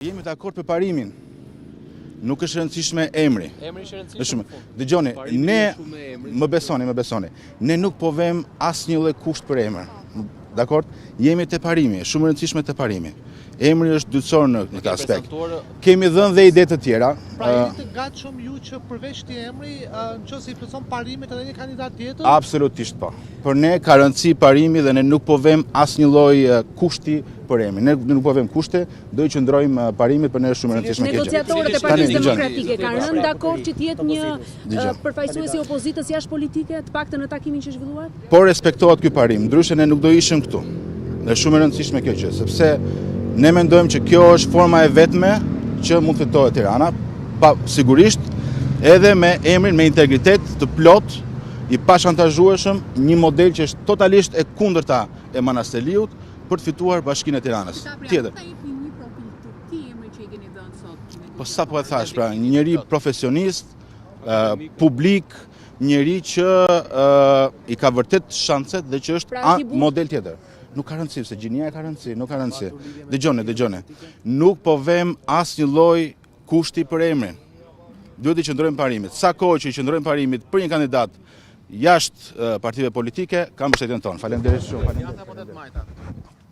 Jemi dakord për parimin. Nuk është rëndësishme emri. Emri është rëndësishëm. Dëgjoni, ne më besoni. Ne nuk po vëm asnjë lloj kusht për emër. Dakord? Jemi te parimi, shumë rëndësishme te parimi. Emri është dytësor në këtë aspekt. Kemi dhënë dhe ide të tjera. Pra jeni të gatshëm ju që përveç këtij emri, nëse i plotson parimet edhe një kandidat tjetër? Absolutisht po. Për ne ka rëndësi parimi dhe ne nuk po vëm asnjë lloj kushti për emrin. Ne nuk po vëm kushte, do i qëndrojmë parimit, për ne është shumë e rëndësishme kjo gjë. Negociatorët e Partisë Demokratike kanë rënë dakord që të jetë një përfaqësues i opozitës jashtëpolitike, të paktën në takimin që zhvilluar? Po respektohet ky parim, ndryshe ne nuk do ishim këtu. Dhe shumë e rëndësishme kjo gjë, sepse ne mendojmë që kjo është forma e vetme që mund të fitohet Tirana, pa sigurisht edhe me emrin me integritet të plot, i pashantazhueshëm, një model që është totalisht e kundërta e Manasteliut për të fituar Bashkinë e Tiranës. Tjetër. Po sa po e thash, pra, një njeri profesionist, publik, njeri që i ka vërtet shanset dhe që është model tjetër. Nuk ka rëndësi, se gjinia e ka rëndësi, nuk ka rëndësi. Dëgjone. Nuk po vëm asnjë lloj kushti për emrin. Duhet i qëndrojmë parimit. Sa kohë që i qëndrojmë parimit për një kandidat jashtë partive politike, kam mbështetjen tonë. Faleminderit shumë.